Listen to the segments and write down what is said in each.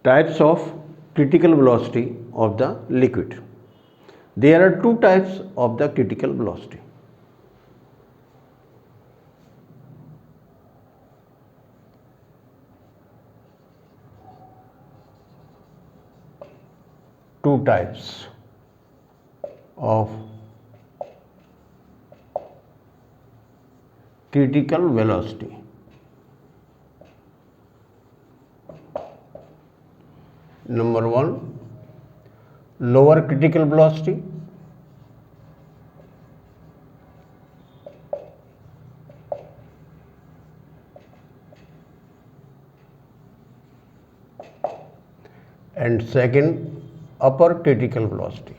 Types of critical velocity of the liquid. There are two types of the critical velocity. Two types of critical velocity. Number one, lower critical velocity. And second, upper critical velocity.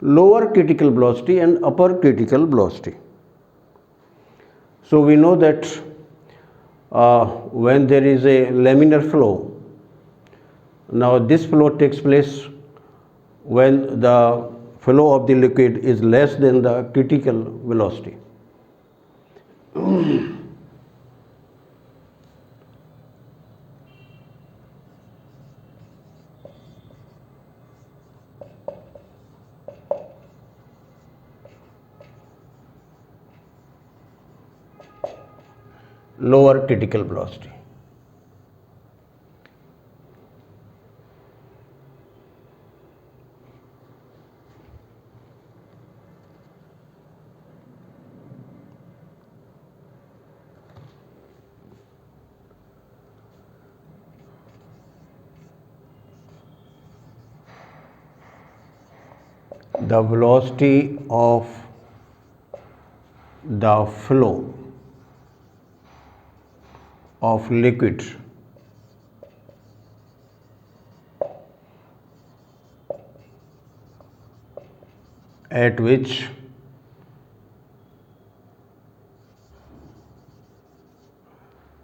Lower critical velocity and upper critical velocity. So we know that when there is a laminar flow, now this flow takes place when the flow of the liquid is less than the critical velocity. Lower critical velocity. The velocity of the flow of liquid at which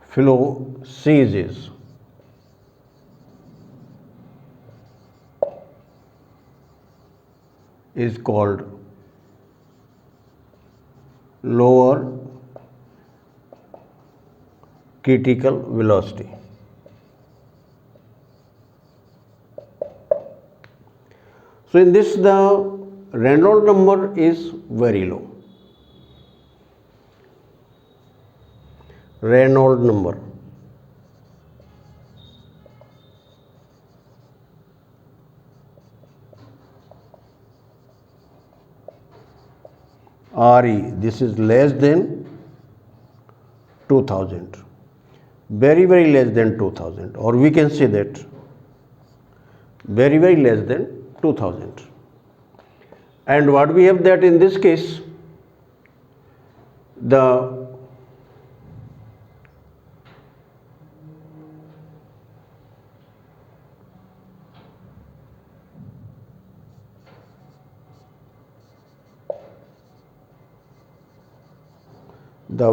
flow ceases is called lower critical velocity. So in this the Reynolds number is very low. Reynolds number. RE, this is less than 2000. Very less than 2000, or we can say that very less than 2000. And what we have that in this case, the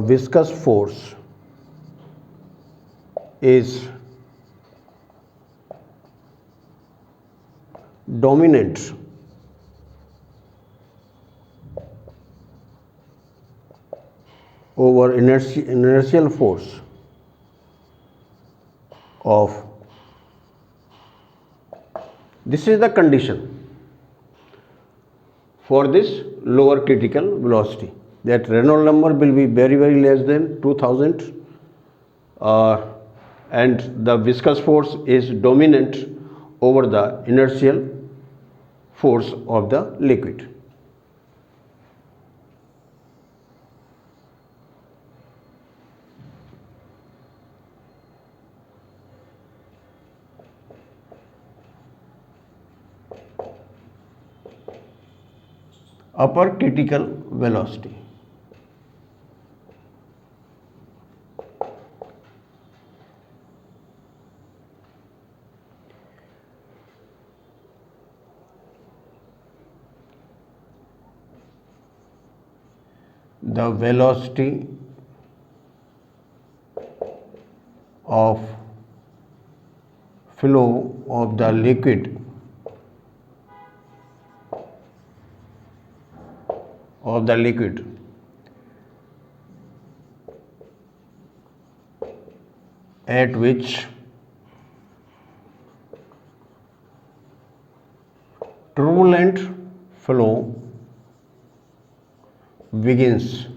viscous force is dominant over inertial force of, this is the condition for this lower critical velocity, that Reynolds number will be very less than 2000 and the viscous force is dominant over the inertial force of the liquid. Upper critical velocity. The velocity of flow of the liquid of the liquid at which turbulent flow begins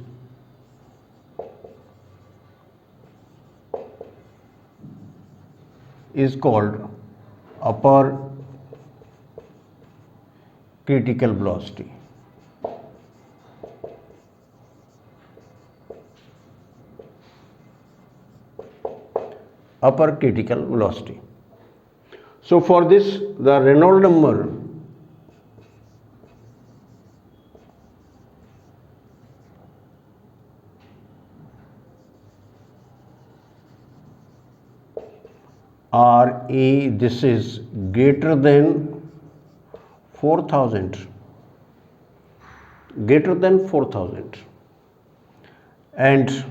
is called upper critical velocity. Upper critical velocity. So for this, the Reynolds number RE, this is greater than 4000, greater than 4000, and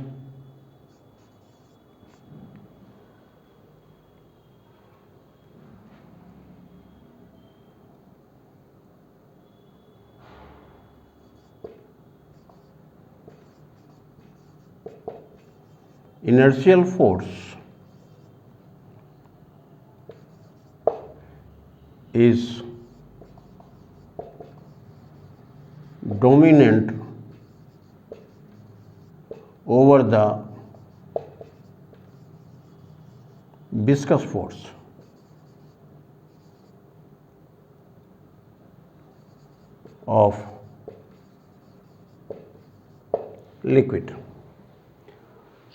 inertial force is dominant over the viscous force. Of liquid.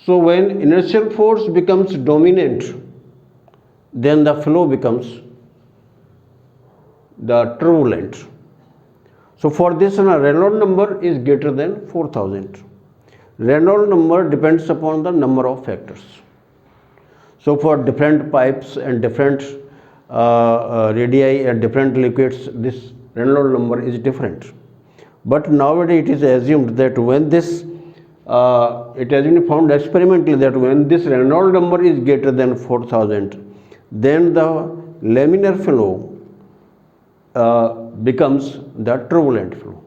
So when inertial force becomes dominant, then the flow becomes the turbulent. So for this, Reynolds number is greater than 4000. Reynolds number depends upon the number of factors. So for different pipes and different radii and different liquids, this Reynolds number is different. But nowadays it is assumed that when this it has been found experimentally that when this Reynolds number is greater than 4000, then the laminar flow becomes the turbulent flow.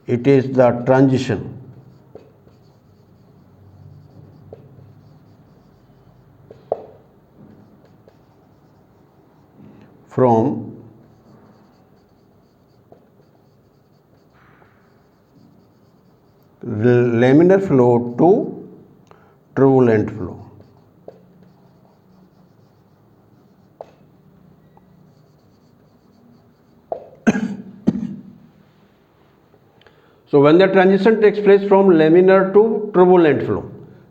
It is the transition from laminar flow to turbulent flow. So when the transition takes place from laminar to turbulent flow,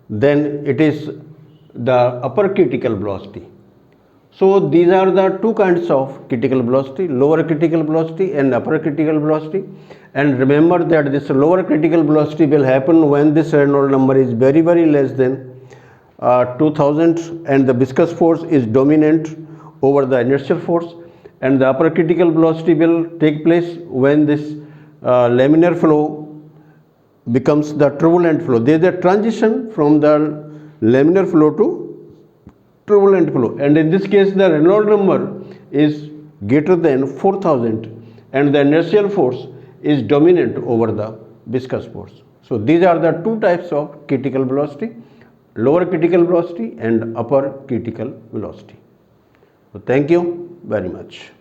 then it is the upper critical velocity. So these are the two kinds of critical velocity, lower critical velocity and upper critical velocity. And remember that this lower critical velocity will happen when this Reynolds number is very less than 2000 and the viscous force is dominant over the inertial force, and the upper critical velocity will take place when this laminar flow becomes the turbulent flow. There is a transition from the laminar flow to turbulent flow, and in this case the Reynolds number is greater than 4000 and the inertial force is dominant over the viscous force. So these are the two types of critical velocity, lower critical velocity and upper critical velocity. So thank you very much.